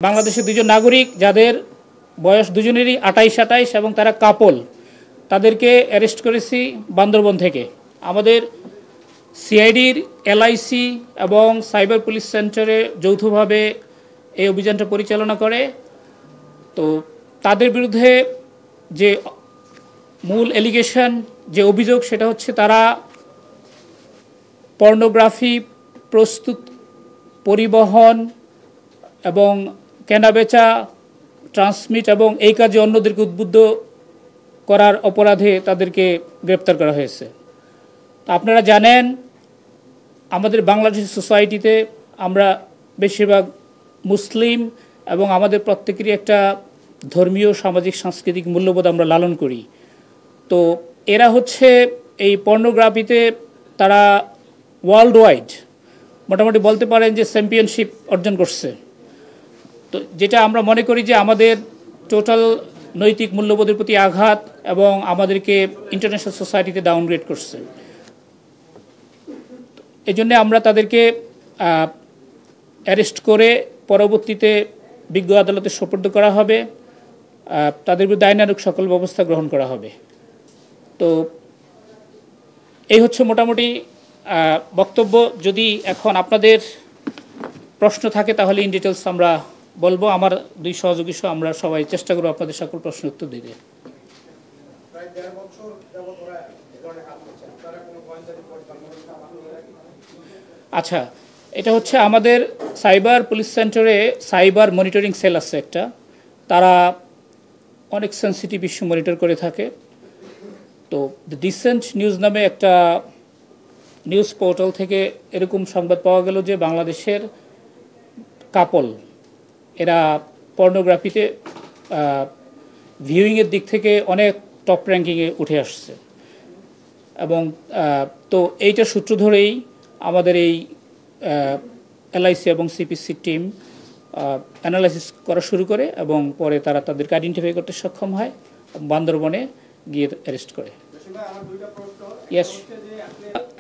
বাংলাদেশের দুজন নাগরিক যাদের বয়স দুজনেরই ২৮-২৭ এবং তারা কাপল, তাদেরকে অ্যারেস্ট করেছি বান্দরবন থেকে। আমাদের সিআইডির এলআইসি এবং সাইবার পুলিশ সেন্টারে যৌথভাবে এই অভিযানটা পরিচালনা করে। তো তাদের বিরুদ্ধে যে মূল এলিগেশন, যে অভিযোগ, সেটা হচ্ছে তারা পর্নোগ্রাফি প্রস্তুত, পরিবহন এবং কেনাবেচা, ট্রান্সমিট এবং এই কাজে অন্যদেরকে উদ্বুদ্ধ করার অপরাধে তাদেরকে গ্রেপ্তার করা হয়েছে। আপনারা জানেন আমাদের বাংলাদেশ সোসাইটিতে আমরা বেশিরভাগ মুসলিম এবং আমাদের প্রত্যেকেরই একটা ধর্মীয়, সামাজিক, সাংস্কৃতিক মূল্যবোধ আমরা লালন করি। তো এরা হচ্ছে এই পর্নোগ্রাফিতে তারা ওয়ার্ল্ড ওয়াইড মোটামুটি বলতে পারেন যে চ্যাম্পিয়নশিপ অর্জন করছে। তো যেটা আমরা মনে করি যে আমাদের টোটাল নৈতিক মূল্যবোধের প্রতি আঘাত এবং আমাদেরকে ইন্টারন্যাশনাল সোসাইটিতে ডাউনগ্রেড করছে। এই জন্যে আমরা তাদেরকে অ্যারেস্ট করে পরবর্তীতে বিজ্ঞ আদালতে সোপর্দ করা হবে, তাদের বিরুদ্ধে আইনানুগ সকল ব্যবস্থা গ্রহণ করা হবে। তো এই হচ্ছে মোটামুটি বক্তব্য। যদি এখন আপনাদের প্রশ্ন থাকে তাহলে ইন ডিটেলস আমরা বলবো। আমার দুই সহযোগী সহ আমরা সবাই চেষ্টা করব আপনাদের সকল প্রশ্ন উত্তর দিতে। আচ্ছা, এটা হচ্ছে আমাদের সাইবার পুলিশ সেন্টারে সাইবার মনিটরিং সেল আছে একটা, তারা অনেক সেন্সিটিভ ইস্যু মনিটর করে থাকে। তো দ্য ডিসেন্ট নিউজ নামে একটা নিউজ পোর্টাল থেকে এরকম সংবাদ পাওয়া গেল যে বাংলাদেশের কাপল এরা পর্নোগ্রাফিতে ভিউইংয়ের দিক থেকে অনেক টপ র্যাঙ্কিংয়ে উঠে আসছে। এবং তো এইটার সূত্র ধরেই আমাদের এই এলআইসি এবং সিপিসি টিম অ্যানালাইসিস করা শুরু করে এবং পরে তারা তাদেরকে আইডেন্টিফাই করতে সক্ষম হয়, বান্দরবনে গিয়ে অ্যারেস্ট করে। ইয়েস,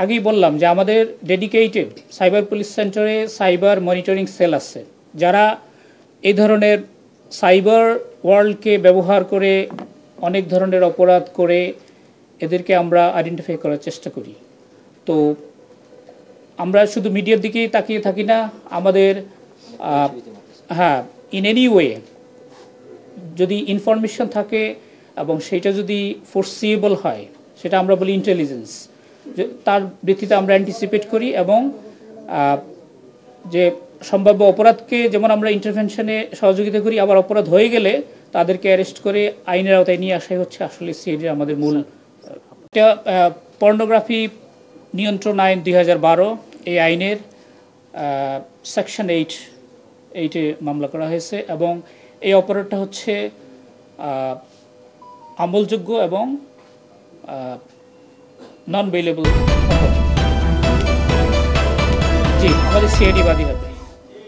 আগেই বললাম যে আমাদের ডেডিকেটেড সাইবার পুলিশ সেন্টারে সাইবার মনিটরিং সেল আছে, যারা এই ধরনের সাইবার ওয়ার্ল্ডকে ব্যবহার করে অনেক ধরনের অপরাধ করে এদেরকে আমরা আইডেন্টিফাই করার চেষ্টা করি। তো আমরা শুধু মিডিয়ার দিকেই তাকিয়ে থাকি না, আমাদের ইন এনি ওয়ে যদি ইনফরমেশন থাকে এবং সেটা যদি ফোরসিয়েবল হয়, সেটা আমরা বলি ইন্টেলিজেন্স, তার ভিত্তিতে আমরা অ্যান্টিসিপেট করি এবং যে সম্ভাব্য অপরাধকে যেমন আমরা ইন্টারভেনশনে সহযোগিতা করি, আবার অপরাধ হয়ে গেলে তাদেরকে অ্যারেস্ট করে আইনের আওতায় নিয়ে আসাই হচ্ছে আসলে সিআইডির আমাদের মূল। এটা পর্নোগ্রাফি নিয়ন্ত্রণ আইন ২০১২, এই আইনের সেকশন 8-এ মামলা করা হয়েছে এবং এই অপরাধটা হচ্ছে আমলযোগ্য এবং নন বেইলেবল। জি, আমাদের সিআইডি বাদী হবে।